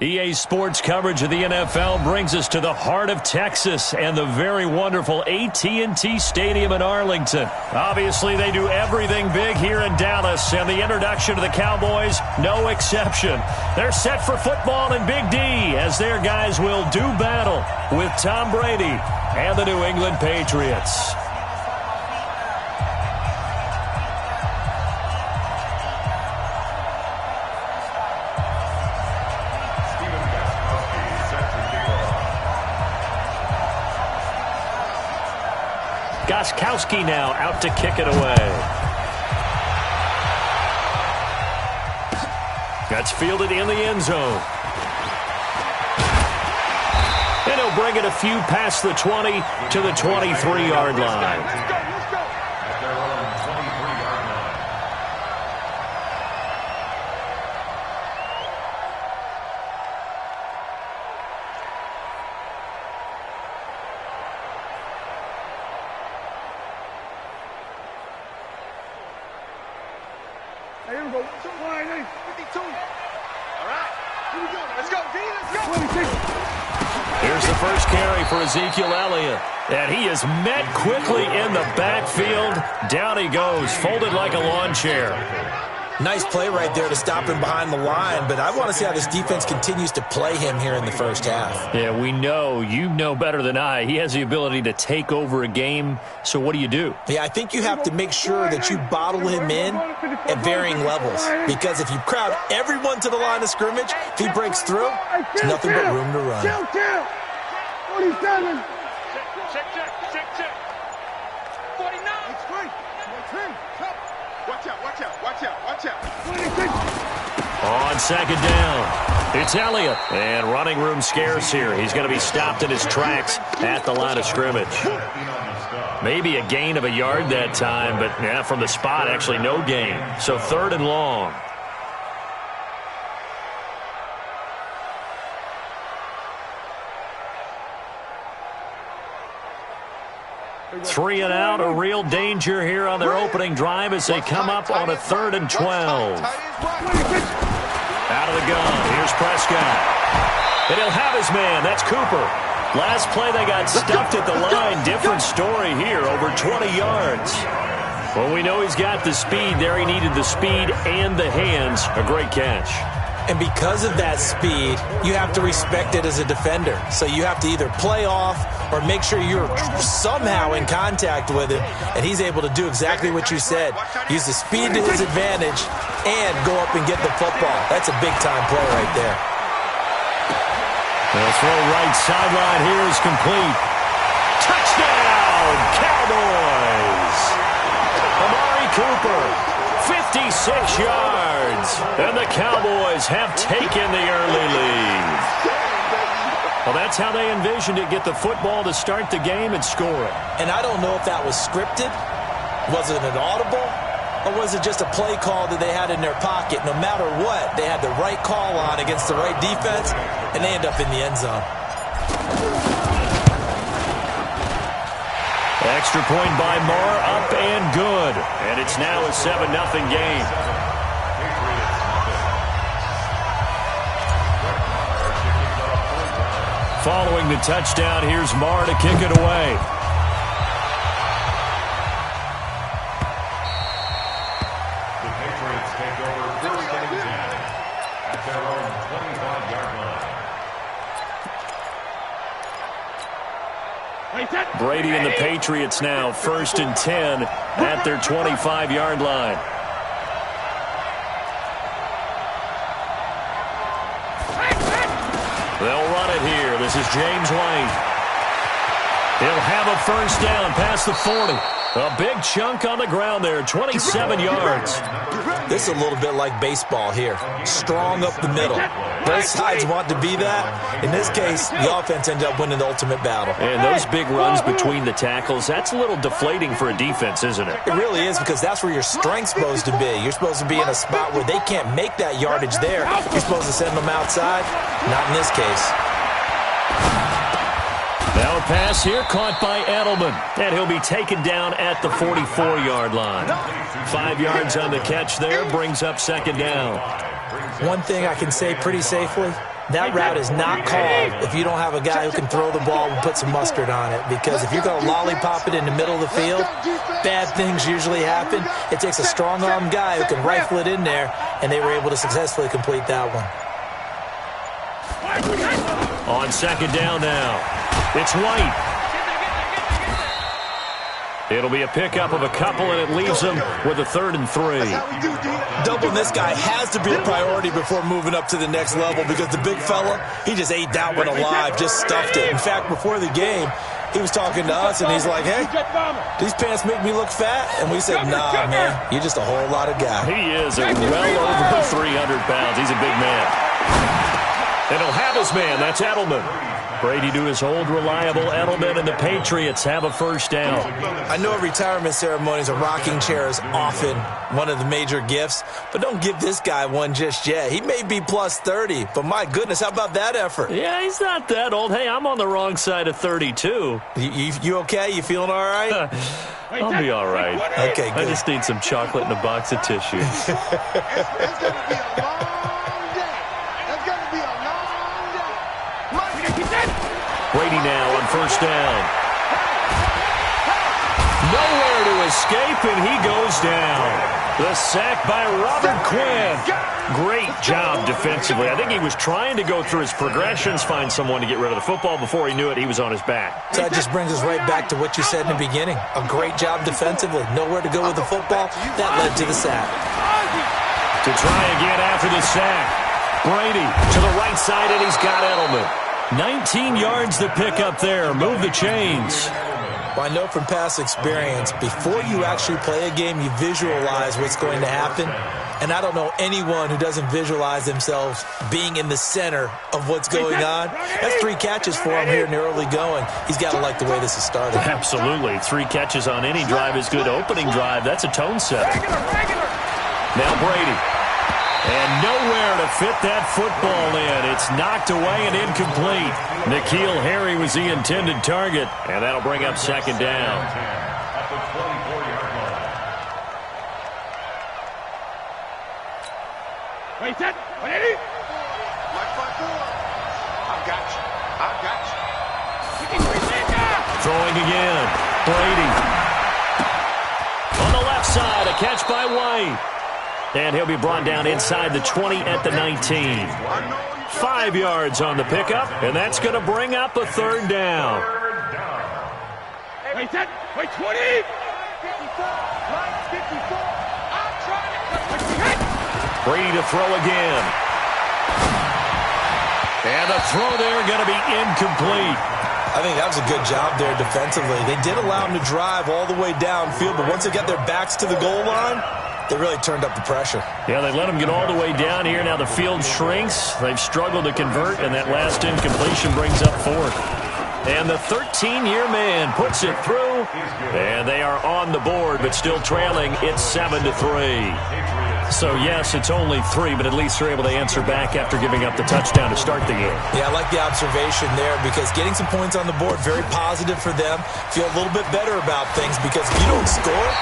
EA Sports coverage of the NFL brings us to the heart of Texas and the very wonderful AT&T Stadium in Arlington. Obviously, they do everything big here in Dallas, and the introduction to the Cowboys, no exception. They're set for football in Big D as their guys will do battle with Tom Brady and the New England Patriots. Gostkowski now out to kick it away. That's fielded in the end zone. And he'll bring it a few past the 20 to the 23-yard line. Here we go. 52. All right. Here we go. Let's go, D. Let's go. Here's the first carry for Ezekiel Elliott. And he is met quickly in the backfield. Down he goes, folded like a lawn chair. Nice play right there to stop him behind the line, but I want to see how this defense continues to play him here in the first half. Yeah, we know. You know better than I. He has the ability to take over a game, so what do? Yeah, I think you have to make sure that you bottle him in at varying levels, because if you crowd everyone to the line of scrimmage, if he breaks through, there's nothing but room to run. 47. On second down, it's Elliott. And running room scarce here. He's going to be stopped in his tracks at the line of scrimmage. Maybe a gain of a yard that time, but yeah, from the spot, actually no gain. So 3rd and long. Three and out, a real danger here on their opening drive as they come up on a 3rd and 12. Out of the gun, here's Prescott. And he'll have his man, that's Cooper. Last play they got stuffed at the line, different story here, over 20 yards. Well, we know he's got the speed there. He needed the speed and the hands. A great catch. And because of that speed, you have to respect it as a defender. So you have to either play off or make sure you're somehow in contact with it. And he's able to do exactly what you said. Use the speed to his advantage and go up and get the football. That's a big-time play right there. The throw right sideline here is complete. Touchdown, Cowboys! Amari Cooper, 56 yards. And the Cowboys have taken the early lead. Well, that's how they envisioned it. Get the football to start the game and score it. And I don't know if that was scripted. Was it an audible? Or was it just a play call that they had in their pocket? No matter what, they had the right call on against the right defense, and they end up in the end zone. Extra point by Marr, up and good. And it's now a 7-0 game. Following the touchdown, here's Marr to kick it away. The Patriots take over 1st and 10 at their own 25-yard line. Brady and the Patriots now 1st and 10 at their 25-yard line. They'll run it here. This is James White. He'll have a 1st down past the 40. A big chunk on the ground there, 27 yards. This is a little bit like baseball here. Strong up the middle. Both sides want to be that. In this case, the offense ended up winning the ultimate battle. And those big runs between the tackles, that's a little deflating for a defense, isn't it? It really is, because that's where your strength's supposed to be. You're supposed to be in a spot where they can't make that yardage there. You're supposed to send them outside. Not in this case. Now Throw pass here, caught by Edelman. And he'll be taken down at the 44-yard line. 5 yards on the catch there, brings up second down. One thing I can say pretty safely, that route is not called if you don't have a guy who can throw the ball and put some mustard on it. Because if you're going to lollipop it in the middle of the field, bad things usually happen. It takes a strong-arm guy who can rifle it in there, and they were able to successfully complete that one. On second down now, it's White. It'll be a pickup of a couple, and it leaves them with a 3rd and 3. Doubling this guy has to be a priority before moving up to the next level because the big fella, he just ate that one alive, just stuffed it. In fact, before the game, he was talking to us, and he's like, hey, these pants make me look fat. And we said, nah, man, you're just a whole lot of guy. He is well over 300 pounds. He's a big man. And he'll have his man. That's Edelman. Brady to his old reliable Edelman, and the Patriots have a first down. I know at retirement ceremonies, a rocking chair is often one of the major gifts, but don't give this guy one just yet. He may be plus 30, but my goodness, how about that effort? Yeah, he's not that old. Hey, I'm on the wrong side of 32. You okay? You feeling all right? I'll be all right. Okay, good. I just need some chocolate and a box of tissue. It's going to be a long day. It's going to be a long day. Brady now on first down. Nowhere to escape, and he goes down. The sack by Robert Quinn. Great job defensively. I think he was trying to go through his progressions, find someone to get rid of the football. Before he knew it, he was on his back. So that just brings us right back to what you said in the beginning. A great job defensively. Nowhere to go with the football. That led to the sack. To try again after the sack. Brady to the right side, and he's got Edelman. 19 yards to pick up there. Move the chains. Well, I know from past experience, before you actually play a game, you visualize what's going to happen. And I don't know anyone who doesn't visualize themselves being in the center of what's going on. That's 3 catches for him here in the early going. He's got to like the way this is started. Absolutely. 3 catches on any drive is good. Opening drive, that's a tone setter. Now Brady. And nowhere to fit that football in. It's knocked away and incomplete. N'Keal Harry was the intended target, and that'll bring up second down. At the 24-yard line. Wait, set. 180. Like 5-4. I got you. I got you. Throwing again. Brady. On the left side, a catch by White. And he'll be brought down inside the 20 at the 19. 5 yards on the pickup, and that's going to bring up a 3rd down. Wait, set. Wait, 20. 54. Line 54. I'm trying to. Brady to throw again. And the throw there going to be incomplete. I think that was a good job there defensively. They did allow him to drive all the way downfield, but once they got their backs to the goal line, they really turned up the pressure. Yeah, they let him get all the way down here. Now the field shrinks. They've struggled to convert, and that last incompletion brings up 4th. And the 13-year man puts it through, and they are on the board, but still trailing. It's 7-3. So, yes, it's only 3, but at least they're able to answer back after giving up the touchdown to start the game. Yeah, I like the observation there because getting some points on the board, very positive for them. Feel a little bit better about things because if you don't score,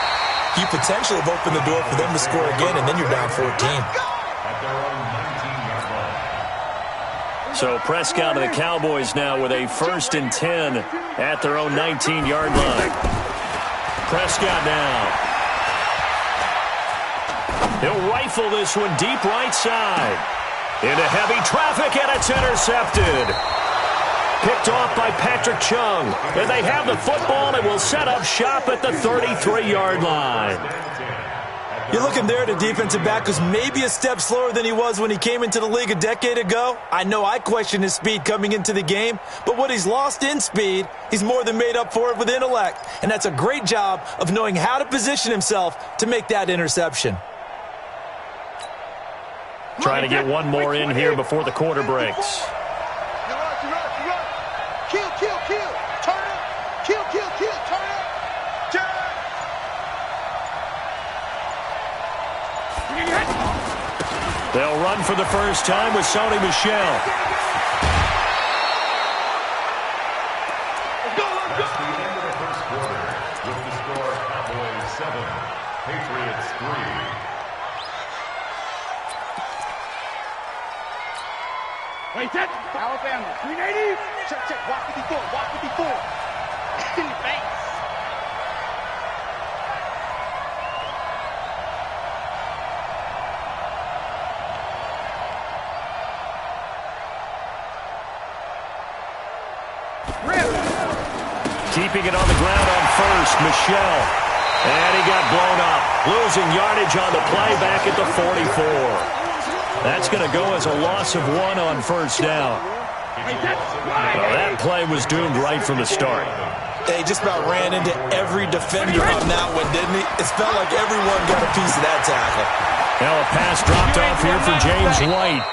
you potentially have opened the door for them to score again, and then you're down 14. So Prescott and the Cowboys now with a 1st and 10 at their own 19-yard line. Prescott now. He'll rifle this one deep right side. Into heavy traffic, and it's intercepted. Picked off by Patrick Chung. And they have the football and will set up shop at the 33-yard line. You're looking there at a defensive back who's maybe a step slower than he was when he came into the league a decade ago. I know I questioned his speed coming into the game, but what he's lost in speed, he's more than made up for it with intellect. And that's a great job of knowing how to position himself to make that interception. Trying to get one more in here before the quarter breaks. Kill, kill, kill. Turn it. Kill, kill, kill. Turn it. Turn it. They'll run for the first time with Sony Michel. Wait, set. Alabama. 380. Check. Walk 54. Walk 54. In the face. Keeping it on the ground on first, Michelle. And he got blown up. Losing yardage on the play back at the 44. That's going to go as a loss of 1 on first down. Well, that play was doomed right from the start. They just about ran into every defender on that one, didn't he? It felt like everyone got a piece of that tackle. Now a pass dropped off here for James White.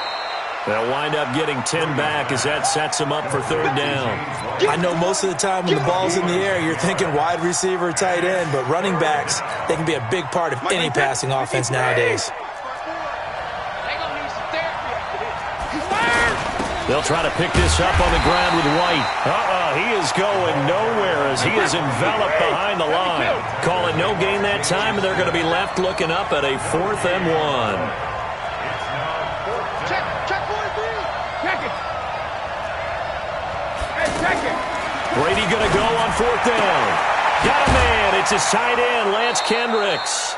They'll wind up getting 10 back as that sets them up for third down. I know most of the time when the ball's in the air, you're thinking wide receiver, tight end, but running backs, they can be a big part of any passing offense nowadays. They'll try to pick this up on the ground with White. He is going nowhere as he is enveloped behind the line. Calling no gain that time, and they're going to be left looking up at a 4th and 1. Brady going to go on 4th down. Got a man. It's his tight end, Lance Kendricks.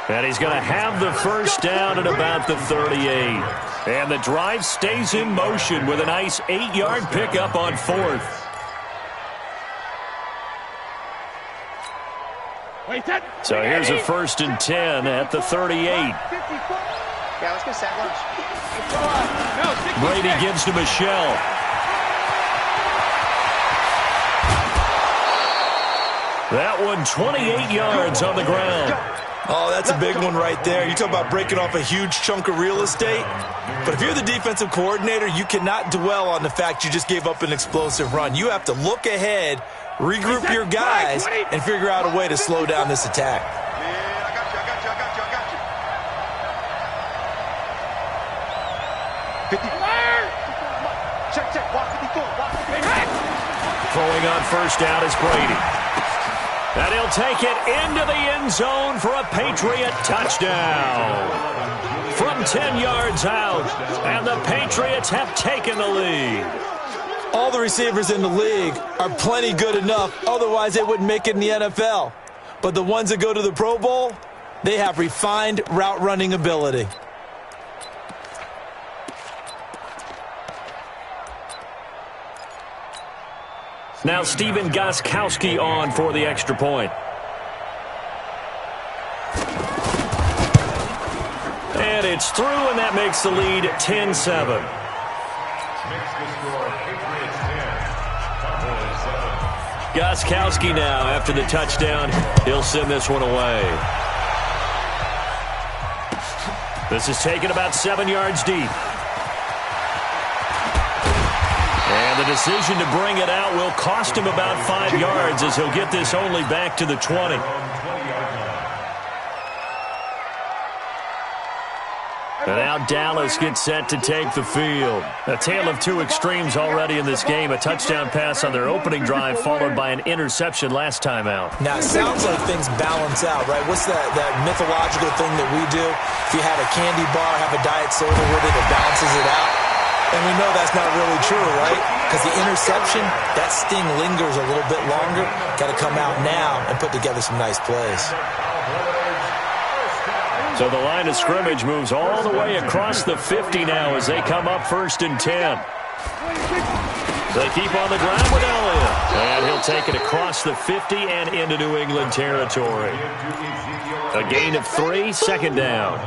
And he's going to have the first down at about the 38. And the drive stays in motion with a nice 8-yard pickup on 4th. So here's a 1st and 10 at the 38. Yeah, let's get sack lunch. Brady gives to Michelle. That one 28 yards on the ground. Oh, that's a big one right there. You talk about breaking off a huge chunk of real estate. But if you're the defensive coordinator, you cannot dwell on the fact you just gave up an explosive run. You have to look ahead, regroup your guys, and figure out a way to slow down this attack. Check. Walk 54. Walk 54. Throwing on first down is Brady. And he'll take it into the end zone for a Patriot touchdown. From 10 yards out, and the Patriots have taken the lead. All the receivers in the league are plenty good enough, otherwise they wouldn't make it in the NFL. But the ones that go to the Pro Bowl, they have refined route running ability. Now Steven Gostkowski on for the extra point. And it's through, and that makes the lead 10-7. Gostkowski now, after the touchdown, he'll send this one away. This is taken about 7 yards deep. And the decision to bring it out will cost him about 5 yards as he'll get this only back to the 20. And now Dallas gets set to take the field. A tale of two extremes already in this game. A touchdown pass on their opening drive followed by an interception last time out. Now, it sounds like things balance out, right? What's that mythological thing that we do? If you had a candy bar, have a diet soda with it, it balances it out. And we know that's not really true, right? Because the interception, that sting lingers a little bit longer. Got to come out now and put together some nice plays. So the line of scrimmage moves all the way across the 50 now as they come up 1st and 10. They keep on the ground with Elliott. And he'll take it across the 50 and into New England territory. A gain of 3, 2nd down.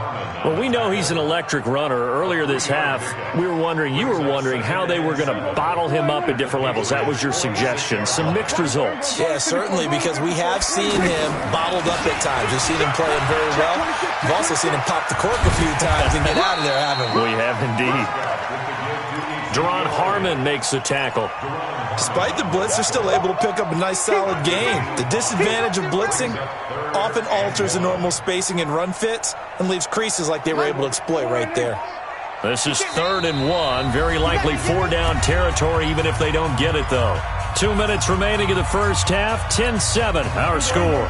Well, we know he's an electric runner. Earlier this half, you were wondering how they were going to bottle him up at different levels. That was your suggestion. Some mixed results. Yeah, certainly, because we have seen him bottled up at times. We've seen him playing very well. We've also seen him pop the cork a few times and get out of there, haven't we? We have indeed. Deron Harmon makes the tackle. Despite the blitz, they're still able to pick up a nice solid gain. The disadvantage of blitzing often alters the normal spacing and run fits and leaves creases like they were able to exploit right there. This is 3rd and 1. Very likely 4-down territory even if they don't get it, though. 2 minutes remaining in the first half. 10-7, our score.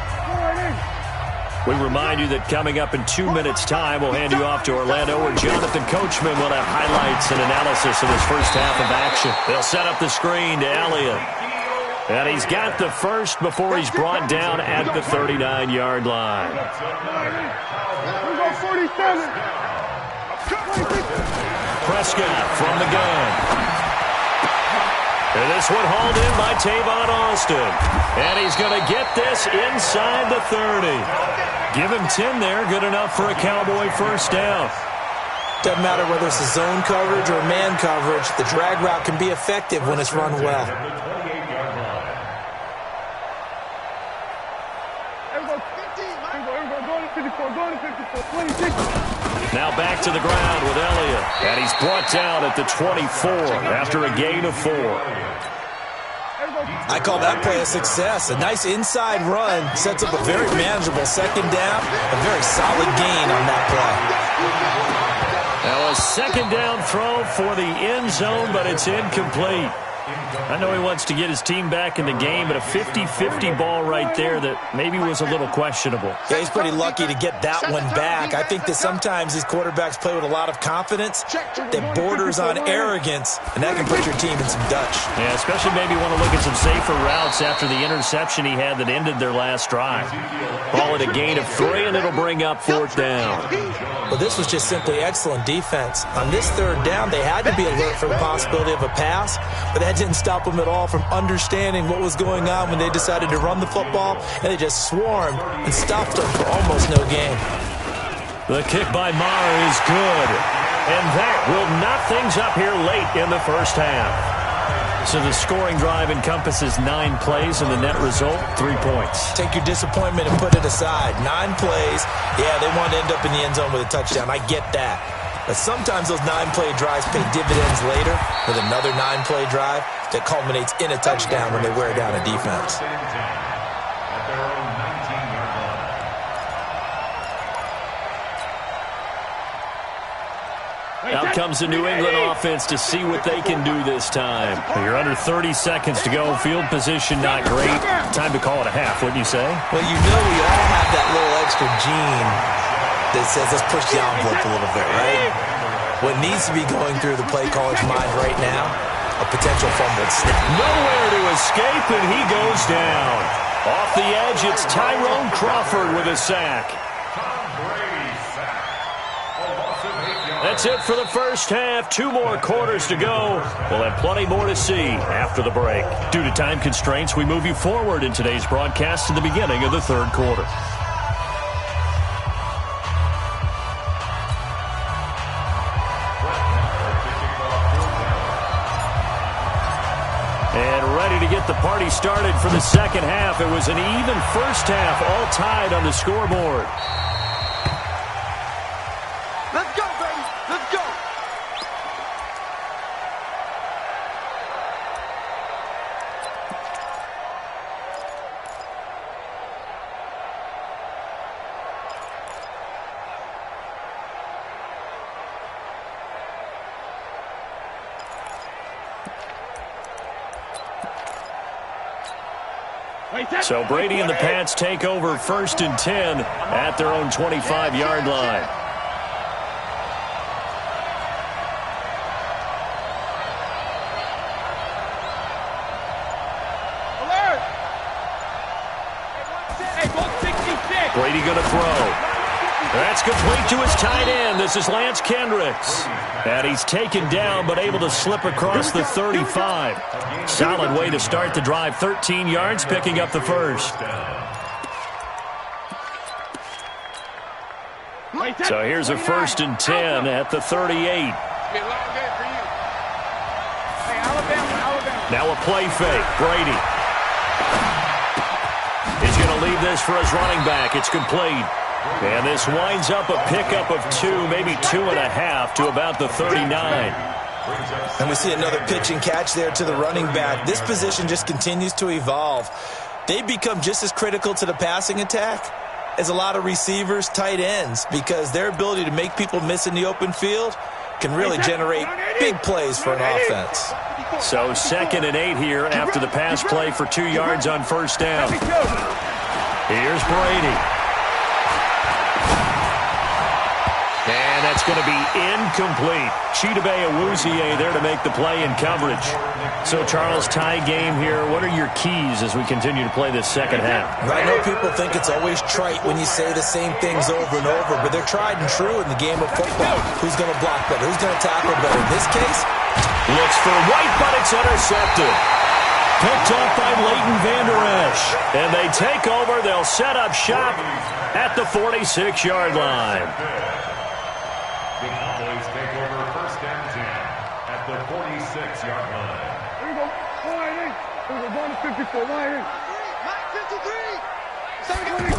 We remind you that coming up in 2 minutes' time, we'll hand you off to Orlando, where Jonathan Coachman will have highlights and analysis of his first half of action. They'll set up the screen to Elliott. And he's got the first before he's brought down at the 39-yard line. Prescott from the gun. And this one hauled in by Tavon Austin. And he's going to get this inside the 30. Give him 10 there. Good enough for a Cowboy first down. Doesn't matter whether it's a zone coverage or man coverage. The drag route can be effective when it's run well. Now back to the ground with Elliott. And he's brought down at the 24 after a gain of 4. I call that play a success. A nice inside run sets up a very manageable second down. A very solid gain on that play. Now a second down throw for the end zone, but it's incomplete. I know he wants to get his team back in the game, but a 50-50 ball right there that maybe was a little questionable. Yeah, he's pretty lucky to get that one back. I think that sometimes these quarterbacks play with a lot of confidence that borders on arrogance, and that can put your team in some Dutch. Yeah, especially maybe want to look at some safer routes after the interception he had that ended their last drive. Call it a gain of 3, and it'll bring up 4th down. Well, this was just simply excellent defense. On this 3rd down, they had to be alert for the possibility of a pass, but that didn't stop them at all from understanding what was going on when they decided to run the football, and they just swarmed and stopped them for almost no gain. The kick by Maher is good, and that will knot things up here late in the first half. So the scoring drive encompasses 9 plays, and the net result, 3 points. Take your disappointment and put it aside. 9 plays. Yeah, they want to end up in the end zone with a touchdown. I get that. But sometimes those 9-play drives pay dividends later with another 9-play drive that culminates in a touchdown when they wear down a defense. Out comes the New England offense to see what they can do this time. You're under 30 seconds to go. Field position not great. Time to call it a half, wouldn't you say? Well, you know we all have that little extra gene that says let's push the envelope a little bit, right? What needs to be going through the play caller's mind right now, a potential fumbled snap. Nowhere to escape, and he goes down. Off the edge, it's Tyrone Crawford with a sack. That's it for the first half. 2 more quarters to go. We'll have plenty more to see after the break. Due to time constraints, we move you forward in today's broadcast to the beginning of the 3rd quarter. And ready to get the party started for the second half. It was an even first half, all tied on the scoreboard. Let's go, baby. Let's go. So Brady and the Pats take over 1st and 10 at their own 25-yard line. Brady going to throw. That's complete to his tight end. This is Lance Kendricks. And he's taken down but able to slip across the 35. Solid way to start the drive. 13 yards, picking up the first. So here's a 1st and 10 at the 38. Now a play fake. Brady. He's going to leave this for his running back. It's complete. And this winds up a pickup of 2, maybe 2.5 to about the 39. And we see another pitch and catch there to the running back. This position just continues to evolve. They become just as critical to the passing attack as a lot of receivers, tight ends, because their ability to make people miss in the open field can really generate big plays for an offense. So 2nd and 8 here after the pass play for 2 yards on 1st down. Here's Brady. going to be incomplete. Chidobe Awuzie there to make the play in coverage. So, Charles, tie game here. What are your keys as we continue to play this second half? I know people think it's always trite when you say the same things over and over, but they're tried and true in the game of football. Who's going to block better? Who's going to tackle better? In this case, looks for White, but it's intercepted. Picked off by Leighton Vander Esch. And they take over. They'll set up shop at the 46-yard line. The Cowboys take over first and 10 at the 46-yard line. Here we go. Line 8. Here we go. Going to 54. Line 8.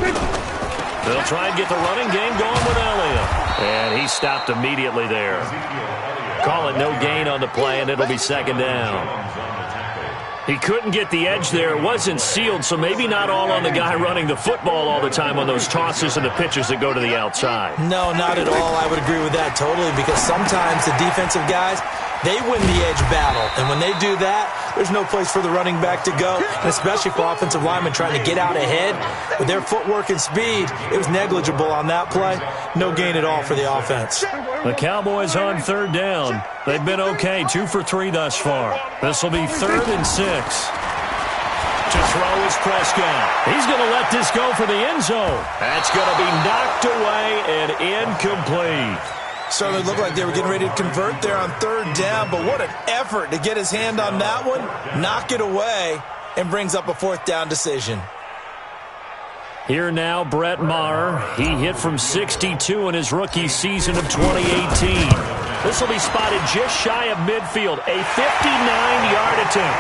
53. They'll try and get the running game going with Elliott. And he stopped immediately there. Call it no gain on the play, and it'll be second down. He couldn't get the edge there. It wasn't sealed, so maybe not all on the guy running the football all the time on those tosses and the pitches that go to the outside. No, not at all. I would agree with that totally, because sometimes the defensive guys, they win the edge battle. And when they do that, there's no place for the running back to go, and especially for offensive linemen trying to get out ahead. With their footwork and speed, it was negligible on that play. No gain at all for the offense. The Cowboys on third down. They've been okay, 2 for 3 thus far. This will be 3rd and 6. To throw is Prescott. He's going to let this go for the end zone. That's going to be knocked away and incomplete. Certainly looked like they were getting ready to convert there on 3rd down, but what an effort to get his hand on that one, knock it away, and brings up a 4th down decision. Here now, Brett Maher. He hit from 62 in his rookie season of 2018. This will be spotted just shy of midfield, a 59-yard attempt.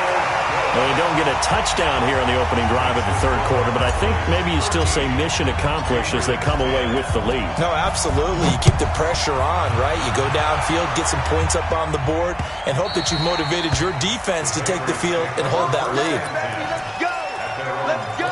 Well, you don't get a touchdown here in the opening drive of the third quarter, but I think maybe you still say mission accomplished as they come away with the lead. No, absolutely. You keep the pressure on, right? You go downfield, get some points up on the board, and hope that you've motivated your defense to take the field and hold that lead. Let's go! Let's go!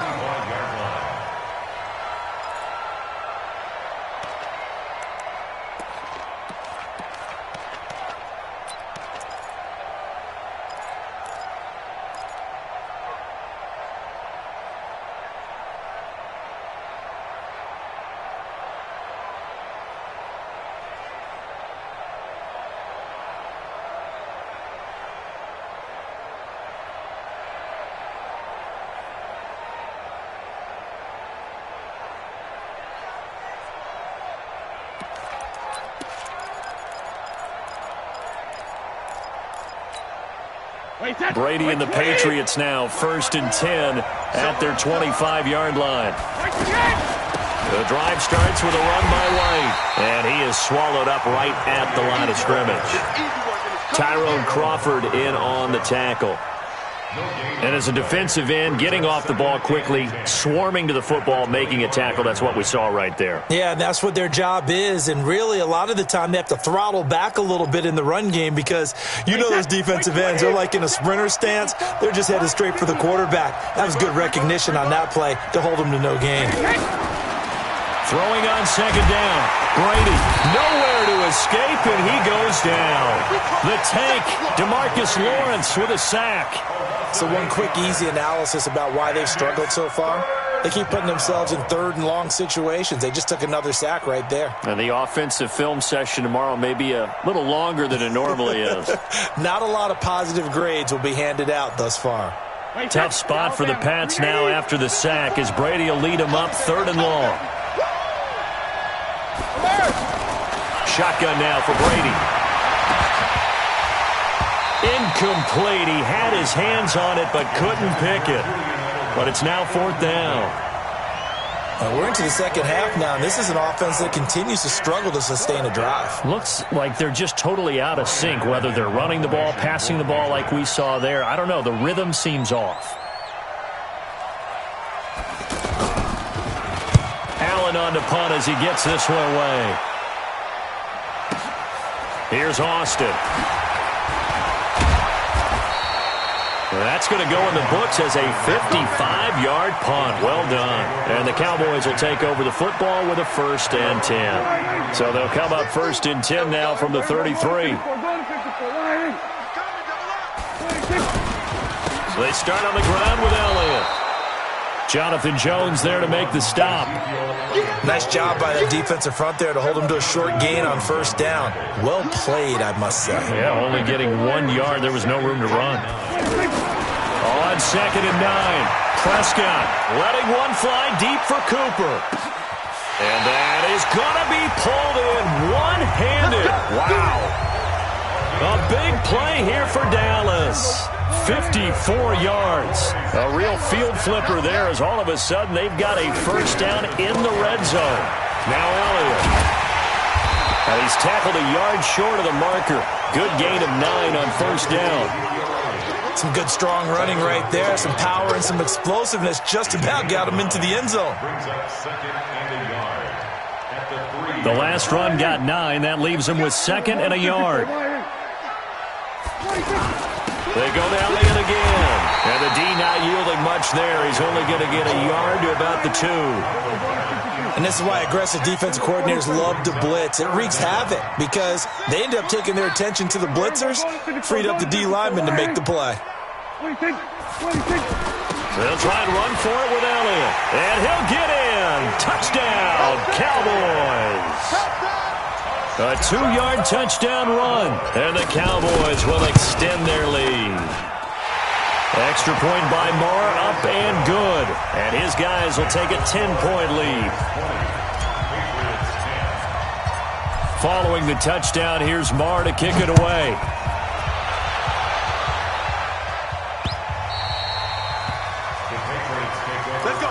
Brady and the Patriots now 1st and 10 at their 25-yard line. The drive starts with a run by White, and he is swallowed up right at the line of scrimmage. Tyrone Crawford in on the tackle. And as a defensive end, getting off the ball quickly, swarming to the football, making a tackle, that's what we saw right there. Yeah, and that's what their job is, and really a lot of the time they have to throttle back a little bit in the run game because you know those defensive ends, they're like in a sprinter stance. They're just headed straight for the quarterback. That was good recognition on that play to hold them to no gain. Throwing on second down. Brady nowhere to escape, and he goes down. The tank, DeMarcus Lawrence with a sack. So one quick, easy analysis about why they've struggled so far. They keep putting themselves in 3rd and long situations. They just took another sack right there. And the offensive film session tomorrow may be a little longer than it normally is. Not a lot of positive grades will be handed out thus far. Tough spot for the Pats now after the sack as Brady will lead them up 3rd and long. Shotgun now for Brady. Incomplete. He had his hands on it but couldn't pick it. But it's now 4th down. We're into the second half now, and this is an offense that continues to struggle to sustain a drive. Looks like they're just totally out of sync, whether they're running the ball, passing the ball like we saw there. I don't know. The rhythm seems off. Allen on to punt as he gets this one away. Here's Austin. That's going to go in the books as a 55-yard punt. Well done. And the Cowboys will take over the football with a 1st and 10. So they'll come up 1st and 10 now from the 33. So they start on the ground with Elliott. Jonathan Jones there to make the stop. Nice job by the defensive front there to hold him to a short gain on first down. Well played, I must say. Yeah, only getting 1 yard. There was no room to run. On 2nd and 9, Prescott letting one fly deep for Cooper. And that is going to be pulled in one-handed. Wow. A big play here for Dallas. 54 yards. A real field flipper there as all of a sudden they've got a first down in the red zone. Now Elliott. And he's tackled a yard short of the marker. Good gain of 9 on first down. Some good strong running right there. Some power and some explosiveness just about got him into the end zone. The last run got 9. That leaves him with 2nd and a yard. They go to Elliott again. And the D not yielding much there. He's only going to get a yard to about the 2. And this is why aggressive defensive coordinators love to blitz. It wreaks havoc because they end up taking their attention to the blitzers, freed up the D lineman to make the play. They'll try and run for it with Elliott. And he'll get in. Touchdown, Cowboys. A 2-yard touchdown run. And the Cowboys will extend their lead. Extra point by Moore, up and good. And his guys will take a 10-point lead. Following the touchdown, here's Moore to kick it away. Let's go.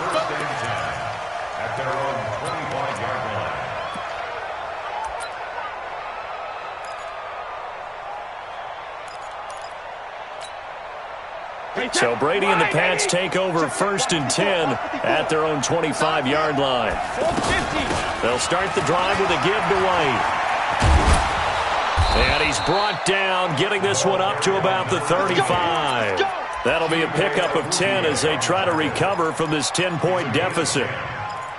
At their own 25-yard line. So Brady and the Pats take over 1st and 10 at their own 25-yard line. They'll start the drive with a give to White. And he's brought down, getting this one up to about the 35. That'll be a pickup of 10 as they try to recover from this 10-point deficit.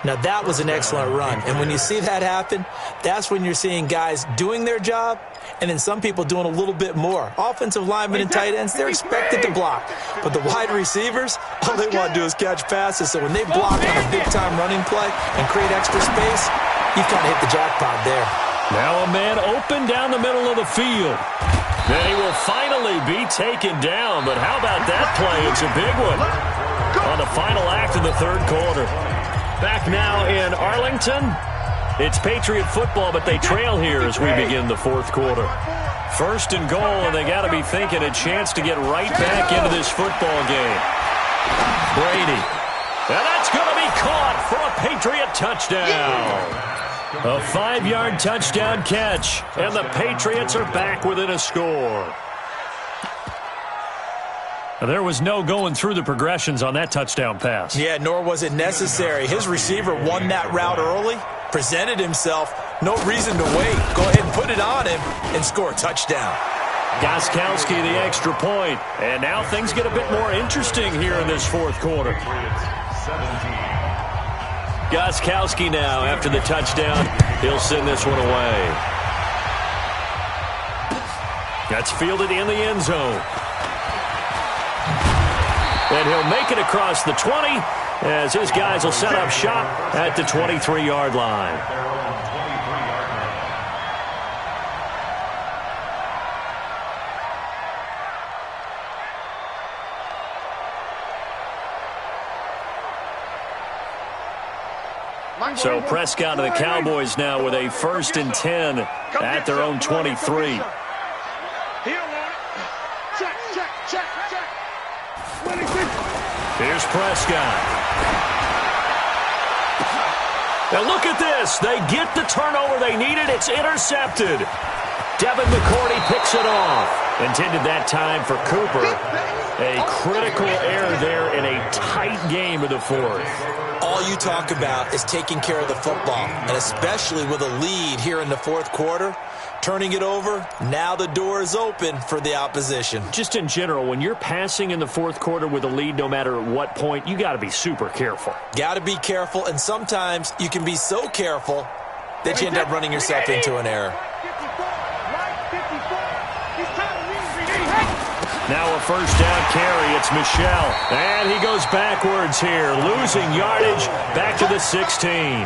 Now, that was an excellent run. And when you see that happen, that's when you're seeing guys doing their job and then some people doing a little bit more. Offensive linemen and tight ends, they're expected to block. But the wide receivers, all they want to do is catch passes. So when they block on a big-time running play and create extra space, you've kind of hit the jackpot there. Now a man open down the middle of the field. Then he will finally be taken down. But how about that play? It's a big one on the final act of the 3rd quarter. Back now in Arlington. It's Patriot football, but they trail here as we begin the 4th quarter. 1st and goal, and they got to be thinking a chance to get right back into this football game. Brady. And that's going to be caught for a Patriot touchdown. A 5-yard touchdown catch, and the Patriots are back within a score. There was no going through the progressions on that touchdown pass. Yeah, nor was it necessary. His receiver won that route early, presented himself, no reason to wait. Go ahead and put it on him and score a touchdown. Gostkowski the extra point, and now things get a bit more interesting here in this 4th quarter. Gostkowski now after the touchdown. He'll send this one away. That's fielded in the end zone. And he'll make it across the 20 as his guys will set up shop at the 23-yard line. So Prescott and the Cowboys now with a 1st and 10 at their own 23. Here's Prescott. Now look at this. They get the turnover they needed. It's intercepted. Devin McCourty picks it off. Intended that time for Cooper. A critical error there in a tight game of the 4th. All you talk about is taking care of the football, and especially with a lead here in the 4th quarter. Turning it over, now the door is open for the opposition. Just in general, when you're passing in the 4th quarter with a lead, no matter at what point, you got to be super careful. Got to be careful, and sometimes you can be so careful that you end up running yourself into an error. Now a first down carry. It's Michel. And he goes backwards here, losing yardage back to the 16.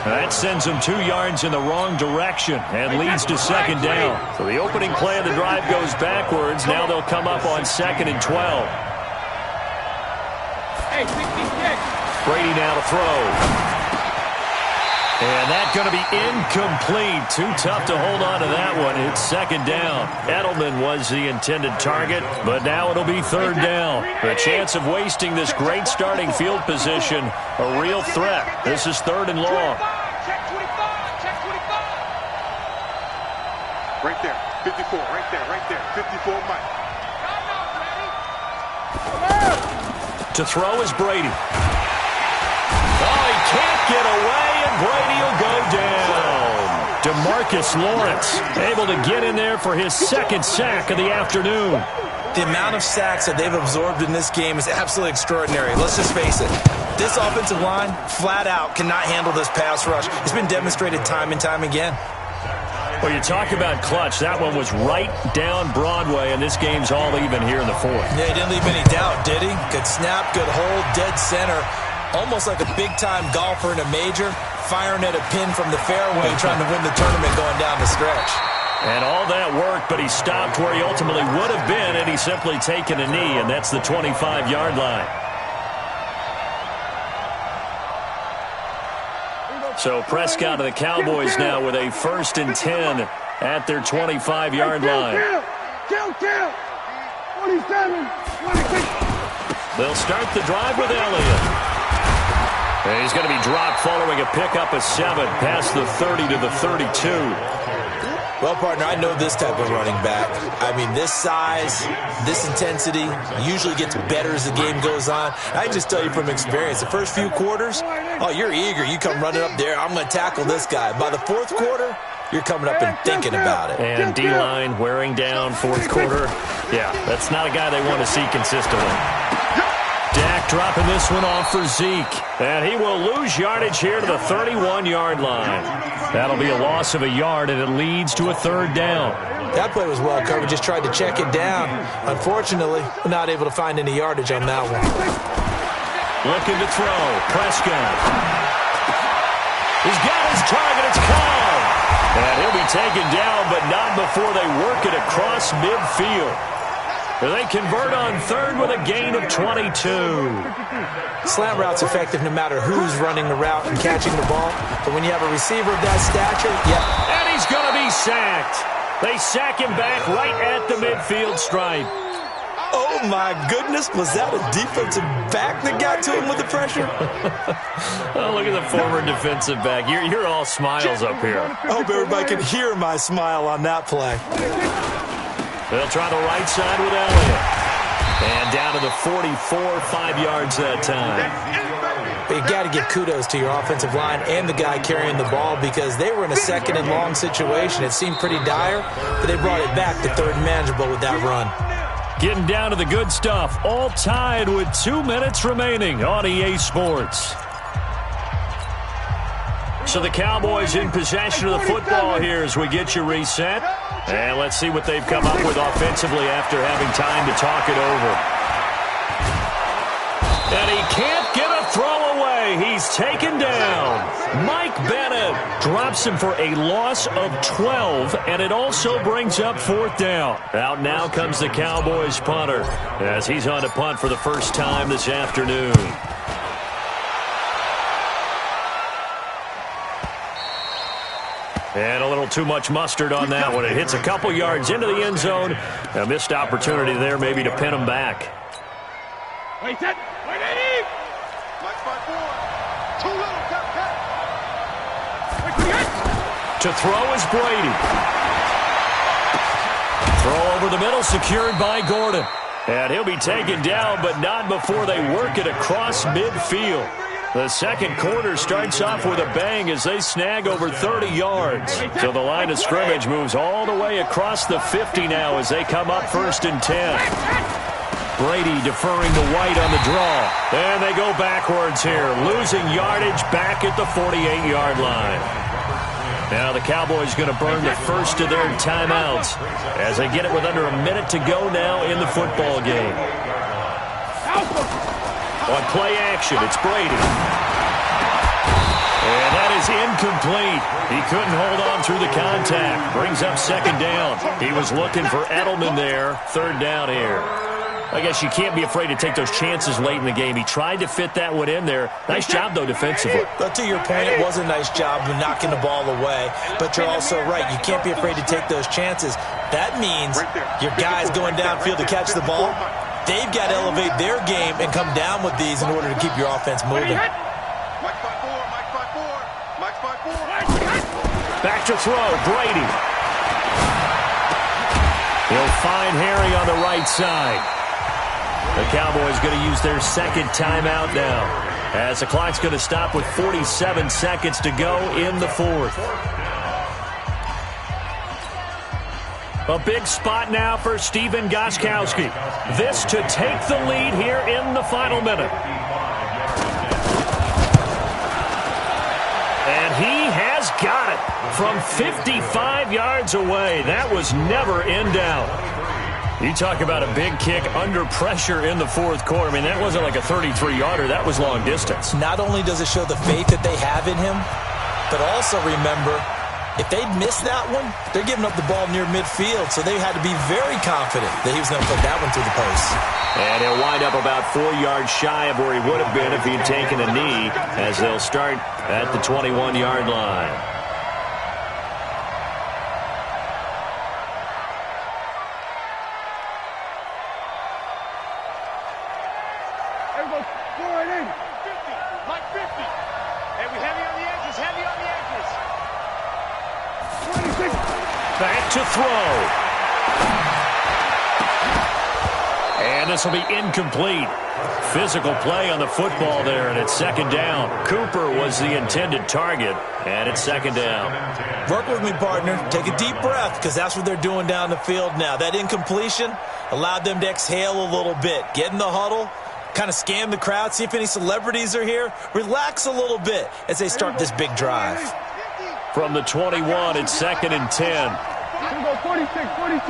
That sends him 2 yards in the wrong direction and leads to second down. So the opening play of the drive goes backwards. Now they'll come up on 2nd and 12. Brady now to throw. And that's going to be incomplete. Too tough to hold on to that one. It's second down. Edelman was the intended target, but now it'll be third down. The chance of wasting this great starting field position, a real threat. This is 3rd and long. Right there, 54, right there, 54 Mike. To throw is Brady. Oh, he can't get away, and Brady will go down. DeMarcus Lawrence able to get in there for his 2nd sack of the afternoon. The amount of sacks that they've absorbed in this game is absolutely extraordinary. Let's just face it. This offensive line, flat out, cannot handle this pass rush. It's been demonstrated time and time again. Well, you talk about clutch. That one was right down Broadway, and this game's all even here in the 4th. Yeah, he didn't leave any doubt, did he? Good snap, good hold, dead center. Almost like a big-time golfer in a major, firing at a pin from the fairway, trying to win the tournament going down the stretch. And all that worked, but he stopped where he ultimately would have been, and he's simply taken a knee, and that's the 25-yard line. So Prescott and the Cowboys now with a 1st and 10 at their 25-yard line. Kill. 27, 26. They'll start the drive with Elliott. And he's going to be dropped following a pickup of 7 past the 30 to the 32. Well, partner, I know this type of running back. I mean, this size, this intensity usually gets better as the game goes on. I can just tell you from experience, the first few quarters, oh, you're eager. You come running up there, I'm going to tackle this guy. By the 4th quarter, you're coming up and thinking about it. And D-line wearing down 4th quarter. Yeah, that's not a guy they want to see consistently. Dak dropping this one off for Zeke. And he will lose yardage here to the 31-yard line. That'll be a loss of a yard, and it leads to a 3rd down. That play was well covered. Just tried to check it down. Unfortunately, we're not able to find any yardage on that one. Looking to throw. Prescott. He's got his target. It's caught. And he'll be taken down, but not before they work it across midfield. They convert on 3rd with a gain of 22. Slant route's effective no matter who's running the route and catching the ball. But when you have a receiver of that stature, yeah. And he's going to be sacked. They sack him back right at the midfield stripe. Oh, my goodness. Was that a defensive back that got to him with the pressure? Oh, look at the former defensive back. You're all smiles up here. I hope everybody can hear my smile on that play. They'll try the right side with Elliott. And down to the 44, 5 yards that time. But you got to give kudos to your offensive line and the guy carrying the ball because they were in a 2nd and long situation. It seemed pretty dire, but they brought it back to 3rd and manageable with that run. Getting down to the good stuff. All tied with 2 minutes remaining on EA Sports. So the Cowboys in possession of the football here as we get you reset. And let's see what they've come up with offensively after having time to talk it over. And he can't get a throw away. He's taken down. Mike Bennett drops him for a loss of 12, and it also brings up 4th down. Out now comes the Cowboys punter as he's on to punt for the first time this afternoon. And a little too much mustard on that one. It hits a couple yards into the end zone. A missed opportunity there maybe to pin him back. Wait, set. Wait, Eddie. Mike by 4. Too little. To throw is Brady. Throw over the middle, secured by Gordon. And he'll be taken down, but not before they work it across midfield. The 2nd quarter starts off with a bang as they snag over 30 yards. So the line of scrimmage moves all the way across the 50 now as they come up 1st and 10. Brady deferring to White on the draw. And they go backwards here, losing yardage back at the 48-yard line. Now the Cowboys going to burn the first of their timeouts as they get it with under a minute to go now in the football game. On play action, it's Brady. And that is incomplete. He couldn't hold on through the contact. Brings up second down. He was looking for Edelman there. Third down here. I guess you can't be afraid to take those chances late in the game. He tried to fit that one in there. Nice job, though, defensively. But to your point, it was a nice job of knocking the ball away. But you're also right. You can't be afraid to take those chances. That means your guys going downfield to catch the ball, they've got to elevate their game and come down with these in order to keep your offense moving. Back to throw, Brady. He'll find Harry on the right side. The Cowboys going to use their second timeout now, as the clock's going to stop with 47 seconds to go in the fourth. A big spot now for Stephen Gostkowski. This to take the lead here in the final minute. And he has got it from 55 yards away. That was never in doubt. You talk about a big kick under pressure in the fourth quarter. I mean, that wasn't like a 33-yarder. That was long distance. Not only does it show the faith that they have in him, but also remember, if they'd missed that one, they're giving up the ball near midfield, so they had to be very confident that he was going to put that one through the post. And he'll wind up about 4 yards shy of where he would have been if he had taken a knee, as they'll start at the 21-yard line. Back to throw. And this will be incomplete. Physical play on the football there, and it's second down. Cooper was the intended target, and it's second down. Work with me, partner. Take a deep breath, because that's what they're doing down the field now. That incompletion allowed them to exhale a little bit. Get in the huddle, kind of scan the crowd, see if any celebrities are here. Relax a little bit as they start this big drive. From the 21, it's second and 10. 46.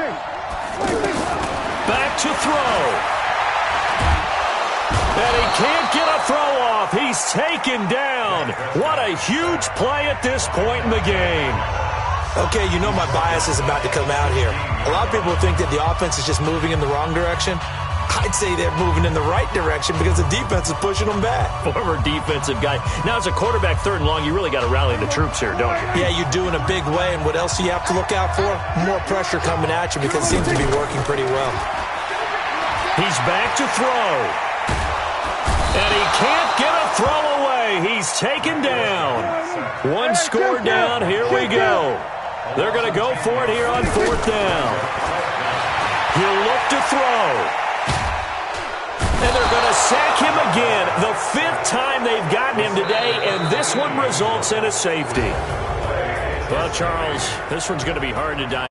Back to throw. And he can't get a throw off. He's taken down. What a huge play at this point in the game. Okay, you know my bias is about to come out here. A lot of people think that the offense is just moving in the wrong direction. I'd say they're moving in the right direction because the defense is pushing them back. Former defensive guy. Now, as a quarterback, third and long, you really got to rally the troops here, don't you? Yeah, you do in a big way. And what else do you have to look out for? More pressure coming at you because it seems to be working pretty well. He's back to throw. And he can't get a throw away. He's taken down. One score down. Here we go. They're going to go for it here on fourth down. He'll look to throw. And they're going to sack him again. The fifth time they've gotten him today, and this one results in a safety. Well, Charles, this one's going to be hard to die.